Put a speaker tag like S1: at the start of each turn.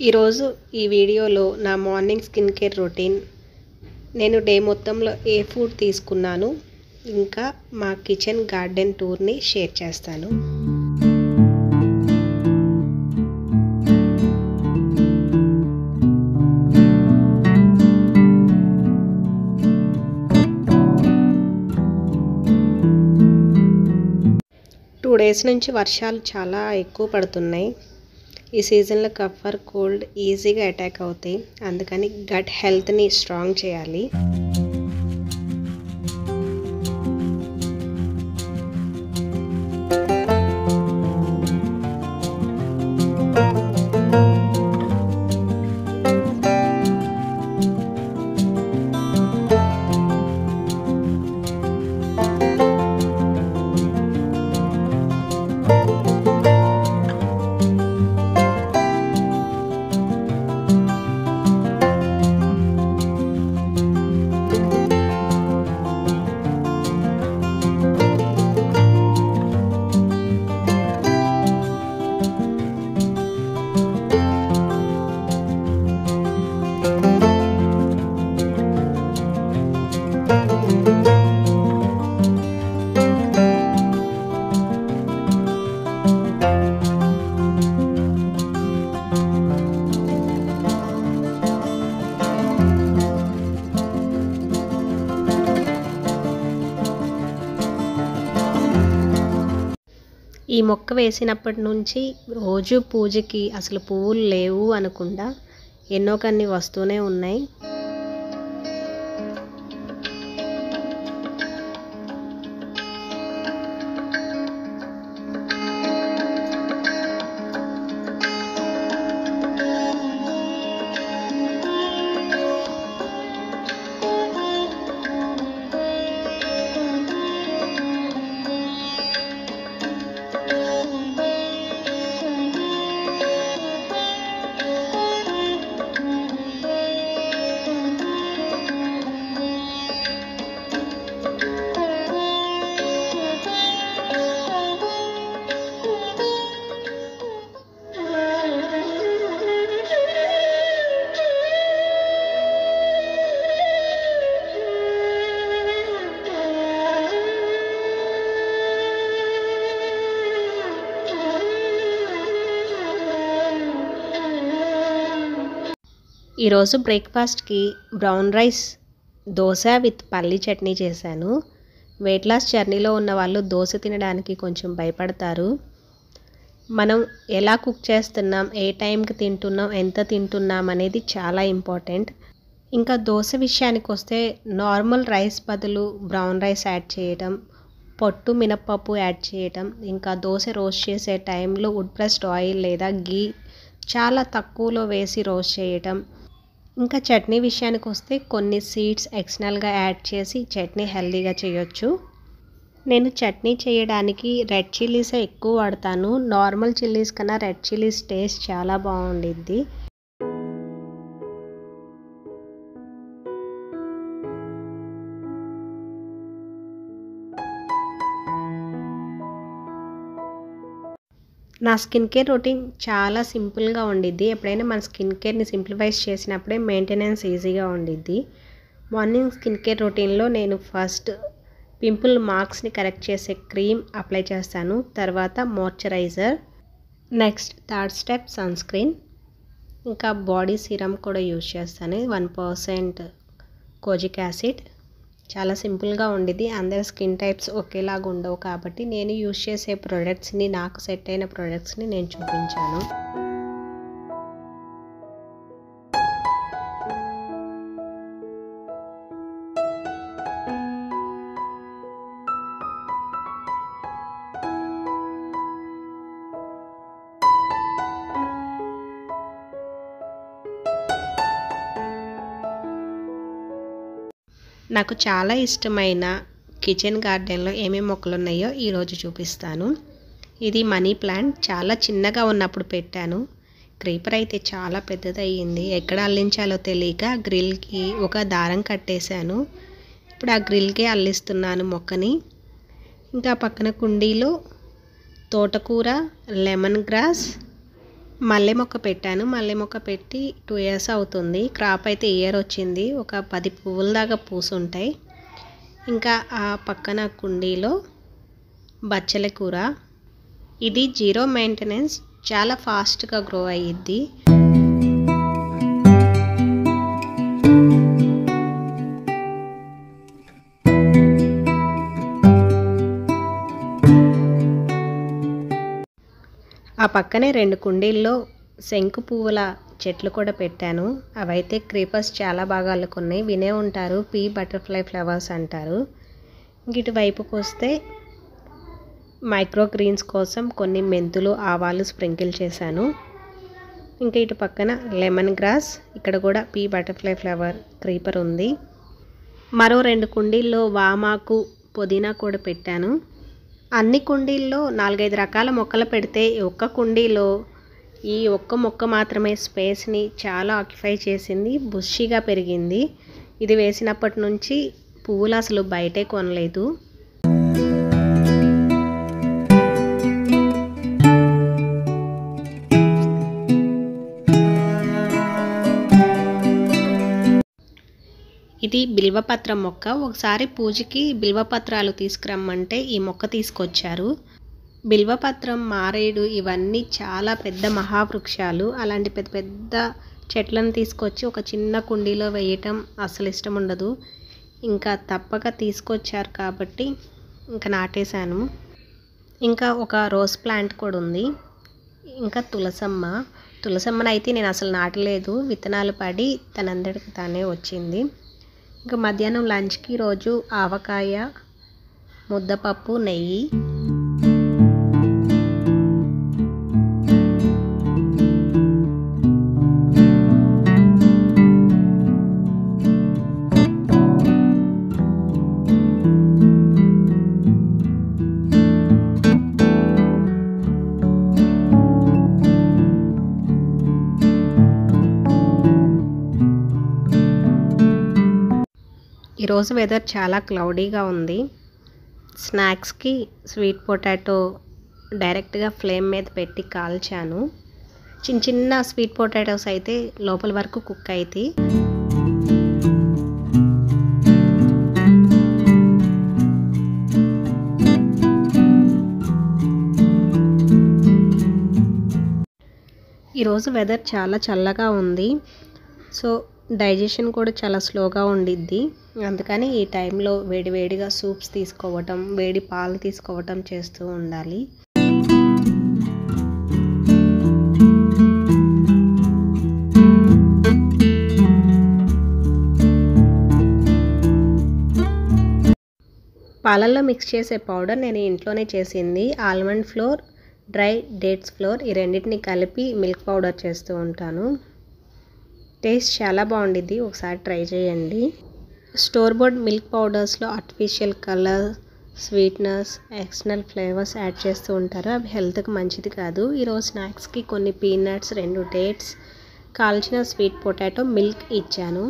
S1: ఈరోజు ఈ వీడియోలో నా మార్నింగ్ స్కిన్ కేర్ రొటీన్, నేను డే మొత్తంలో ఏ ఫుడ్ తీసుకున్నాను, ఇంకా మా కిచెన్ గార్డెన్ టూర్ని షేర్ చేస్తాను. టూ డేస్ నుంచి వర్షాలు చాలా ఎక్కువ పడుతున్నాయి. ఈ సీజన్లో కఫర్ కోల్డ్ ఈజీగా అటాక్ అవుతాయి. అందుకని గట్ హెల్త్ని స్ట్రాంగ్ చేయాలి. ఈ మొక్క వేసినప్పటి నుంచి రోజు పూజకి అసలు పువ్వులు లేవు అనకుండా ఎన్నో కొన్ని వస్తూనే ఉన్నాయి. ఈరోజు బ్రేక్ఫాస్ట్కి బ్రౌన్ రైస్, దోశ విత్ పల్లీ చట్నీ చేశాను. వెయిట్ లాస్ జర్నీలో ఉన్న వాళ్ళు దోశ తినడానికి కొంచెం భయపడతారు. మనం ఎలా కుక్ చేస్తున్నాం, ఏ టైంకి తింటున్నాం, ఎంత తింటున్నాం అనేది చాలా ఇంపార్టెంట్. ఇంకా దోశ విషయానికి వస్తే నార్మల్ రైస్ బదులు బ్రౌన్ రైస్ యాడ్ చేయడం, పొట్టు మినప్పప్పు యాడ్ చేయడం, ఇంకా దోశ రోస్ట్ చేసే టైంలో వుడ్ ప్రెస్డ్ ఆయిల్ లేదా గీ చాలా తక్కువలో వేసి రోస్ట్ చేయడం. ఇంకా చట్నీ విషయానికి వస్తే కొన్ని సీడ్స్ ఎక్స్టర్నల్గా యాడ్ చేసి చట్నీ హెల్తీగా చేయొచ్చు. నేను చట్నీ చేయడానికి రెడ్ చిల్లీసే ఎక్కువ వాడతాను. నార్మల్ చిల్లీస్ కన్నా రెడ్ చిల్లీస్ టేస్ట్ చాలా బాగుండిద్ది. నా స్కిన్ కేర్ రొటీన్ చాలా సింపుల్గా ఉండిద్ది. ఎప్పుడైనా మన స్కిన్ కేర్ని సింప్లిఫైస్ చేసినప్పుడే మెయింటెనెన్స్ ఈజీగా ఉండిద్ది. మార్నింగ్ స్కిన్ కేర్ రొటీన్లో నేను ఫస్ట్ పింపుల్ మార్క్స్ని కరెక్ట్ చేసే క్రీమ్ అప్లై చేస్తాను. తర్వాత moisturiser, next third step sunscreen, ఇంకా బాడీ సీరమ్ కూడా యూజ్ చేస్తాను. 1% కోజిక్ యాసిడ్. చాలా సింపుల్గా ఉండిద్ది. అందరి స్కిన్ టైప్స్ ఒకేలాగా ఉండవు కాబట్టి నేను యూజ్ చేసే ప్రోడక్ట్స్ని, నాకు సెట్ అయిన ప్రోడక్ట్స్ని నేను చూపించాను. నాకు చాలా ఇష్టమైన కిచెన్ గార్డెన్లో ఏమేమి మొక్కలు ఉన్నాయో ఈరోజు చూపిస్తాను. ఇది మనీ ప్లాంట్. చాలా చిన్నగా ఉన్నప్పుడు పెట్టాను. క్రీపర్ అయితే చాలా పెద్దదయ్యింది. ఎక్కడ అల్లించాలో తెలియక గ్రిల్కి ఒక దారం కట్టేశాను. ఇప్పుడు ఆ గ్రిల్కే అల్లిస్తున్నాను మొక్కని. ఇంకా పక్కన కుండీలో తోటకూర, లెమన్ గ్రాస్, మల్లె మొక్క పెట్టాను. మల్లె మొక్క పెట్టి 2 ఇయర్స్ అవుతుంది. క్రాప్ అయితే ఈ ఇయర్ వచ్చింది. ఒక 10 పువ్వుల దాకా పూసుంటాయి. ఇంకా ఆ పక్కన కుండీలో బచ్చల కూర. ఇది జీరో మెయింటెనెన్స్, చాలా ఫాస్ట్గా గ్రో అయ్యిద్ది. ఆ పక్కనే 2 కుండీల్లో శంకు పువ్వుల చెట్లు కూడా పెట్టాను. అవైతే క్రీపర్స్ చాలా బాగా అల్లుకున్నాయి. వినే ఉంటారు, పీ బటర్ఫ్లై ఫ్లవర్స్ అంటారు. ఇటువైపుకి వస్తే మైక్రో గ్రీన్స్ కోసం కొన్ని మెంతులు, ఆవాలు స్ప్రింకిల్ చేశాను. ఇంకా ఇటు పక్కన లెమన్ గ్రాస్, ఇక్కడ కూడా పీ బటర్ఫ్లై ఫ్లవర్ క్రీపర్ ఉంది. మరో 2 కుండీల్లో వామాకు, పుదీనా కూడా పెట్టాను. అన్ని కుండీల్లో 4-5 రకాల మొక్కలు పెడితే ఒక్క కుండీలో ఈ ఒక్క మొక్క మాత్రమే స్పేస్ని చాలా ఆక్యుపై చేసింది. బుషీగా పెరిగింది. ఇది వేసినప్పటి నుంచి పువ్వులు అసలు బయటే కొనలేదు. ఇది బిల్వపత్రం మొక్క. ఒకసారి పూజకి బిల్వపత్రాలు తీసుకురమ్మంటే ఈ మొక్క తీసుకొచ్చారు. బిల్వపత్రం, మారేడు ఇవన్నీ చాలా పెద్ద మహావృక్షాలు. అలాంటి పెద్ద పెద్ద చెట్లను తీసుకొచ్చి ఒక చిన్న కుండీలో వేయటం అసలు ఇష్టం ఉండదు. ఇంకా తప్పక తీసుకొచ్చారు కాబట్టి ఇంకా నాటేశాను. ఇంకా ఒక రోజ్ ప్లాంట్ కూడా ఉంది. ఇంకా తులసమ్మను అయితే నేను అసలు నాటలేదు. విత్తనాలు పడి తనంతటికి తానే వచ్చింది. ఇంకా మధ్యాహ్నం లంచ్కి రోజు ఆవకాయ, ముద్దపప్పు, నెయ్యి. ఈరోజు వెదర్ చాలా క్లౌడీగా ఉంది. స్నాక్స్కి స్వీట్ పొటాటో డైరెక్ట్గా ఫ్లేమ్ మీద పెట్టి కాల్చాను. చిన్న చిన్న స్వీట్ పొటాటోస్ అయితే లోపల వరకు కుక్ అవుతాయి. ఈరోజు వెదర్ చాలా చల్లగా ఉంది. సో డైజెషన్ కూడా చాలా స్లోగా ఉండిద్ది. అందుకని ఈ టైంలో వేడివేడిగా సూప్స్ తీసుకోవటం, వేడి పాలు తీసుకోవటం చేస్తూ ఉండాలి. పాలల్లో మిక్స్ చేసే పౌడర్ నేను ఇంట్లోనే చేసింది. Almond floor, dry dates floor, ఈ రెండింటిని కలిపి మిల్క్ పౌడర్ చేస్తూ ఉంటాను. టేస్ట్ చాలా బాగుండిద్ది, ఒకసారి ట్రై చేయండి. స్టోర్ బోర్డ్ మిల్క్ పౌడర్స్లో artificial colour, sweetness, external flavours add చేస్తూ ఉంటారు. అవి హెల్త్కి మంచిది కాదు. ఈరోజు స్నాక్స్కి కొన్ని పీనట్స్, 2 డేట్స్, కాల్చిన స్వీట్ పొటాటో, మిల్క్ ఇచ్చాను.